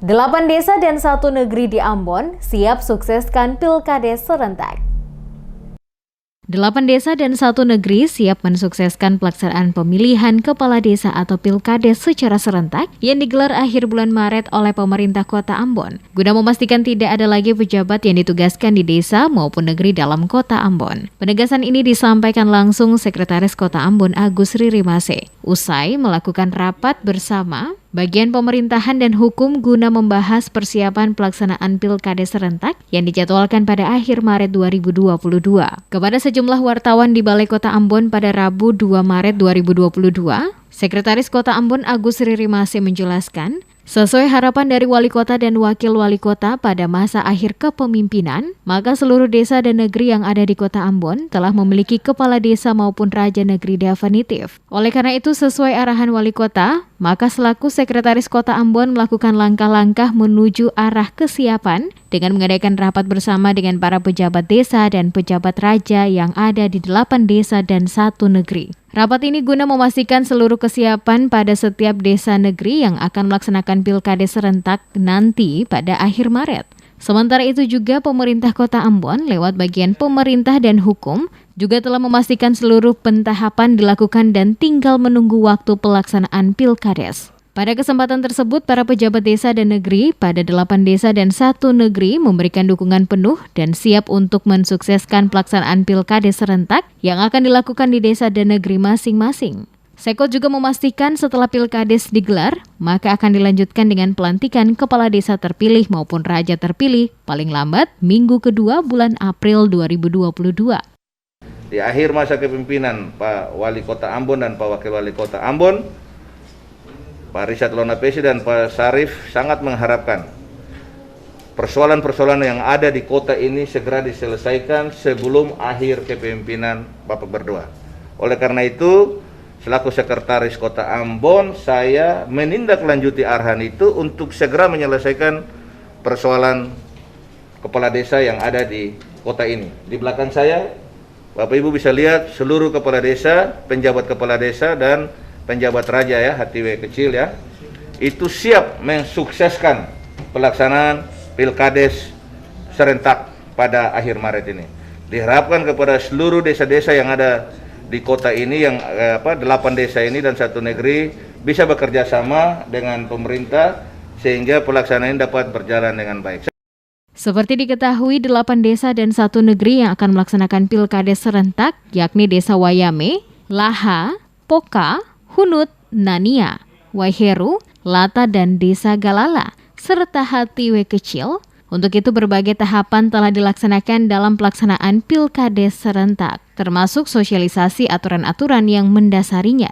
8 desa dan 1 negeri di Ambon siap sukseskan Pilkades serentak. 8 desa dan 1 negeri siap mensukseskan pelaksanaan pemilihan kepala desa atau Pilkades secara serentak yang digelar akhir bulan Maret oleh pemerintah Kota Ambon, guna memastikan tidak ada lagi pejabat yang ditugaskan di desa maupun negeri dalam Kota Ambon. Penegasan ini disampaikan langsung Sekretaris Kota Ambon Agus Ririmase usai melakukan rapat bersama bagian pemerintahan dan hukum guna membahas persiapan pelaksanaan Pilkades serentak yang dijadwalkan pada akhir Maret 2022. Kepada sejumlah wartawan di Balai Kota Ambon pada Rabu 2 Maret 2022, Sekretaris Kota Ambon Agus Ririmase menjelaskan, sesuai harapan dari wali kota dan wakil wali kota pada masa akhir kepemimpinan, maka seluruh desa dan negeri yang ada di Kota Ambon telah memiliki kepala desa maupun raja negeri definitif. Oleh karena itu, sesuai arahan wali kota, maka selaku Sekretaris Kota Ambon melakukan langkah-langkah menuju arah kesiapan dengan mengadakan rapat bersama dengan para pejabat desa dan pejabat raja yang ada di 8 desa dan 1 negeri. Rapat ini guna memastikan seluruh kesiapan pada setiap desa negeri yang akan melaksanakan Pilkades serentak nanti pada akhir Maret. Sementara itu juga pemerintah Kota Ambon lewat bagian pemerintah dan hukum juga telah memastikan seluruh pentahapan dilakukan dan tinggal menunggu waktu pelaksanaan Pilkades. Pada kesempatan tersebut, para pejabat desa dan negeri pada 8 desa dan 1 negeri memberikan dukungan penuh dan siap untuk mensukseskan pelaksanaan Pilkades serentak yang akan dilakukan di desa dan negeri masing-masing. Sekot juga memastikan setelah Pilkades digelar, maka akan dilanjutkan dengan pelantikan kepala desa terpilih maupun raja terpilih paling lambat minggu kedua bulan April 2022. Di akhir masa kepemimpinan Pak Wali Kota Ambon dan Pak Wakil Wali Kota Ambon, Pak Richard Lonapesi dan Pak Sarif sangat mengharapkan persoalan-persoalan yang ada di kota ini segera diselesaikan sebelum akhir kepemimpinan Bapak berdua. Oleh karena itu, selaku Sekretaris Kota Ambon, saya menindaklanjuti arahan itu untuk segera menyelesaikan persoalan kepala desa yang ada di kota ini. Di belakang saya, Bapak Ibu bisa lihat seluruh kepala desa, penjabat kepala desa, dan penjabat raja ya, HTW kecil ya, itu siap mensukseskan pelaksanaan Pilkades serentak pada akhir Maret ini. Diharapkan kepada seluruh desa-desa yang ada di kota ini, yang 8 desa ini dan 1 negeri bisa bekerja sama dengan pemerintah sehingga pelaksanaan dapat berjalan dengan baik. Seperti diketahui, 8 desa dan 1 negeri yang akan melaksanakan Pilkades serentak yakni Desa Wayame, Laha, Poka, Hunut, Nania, Waiheru, Lata, dan Desa Galala, serta HTW kecil. Untuk itu berbagai tahapan telah dilaksanakan dalam pelaksanaan Pilkades serentak, termasuk sosialisasi aturan-aturan yang mendasarinya.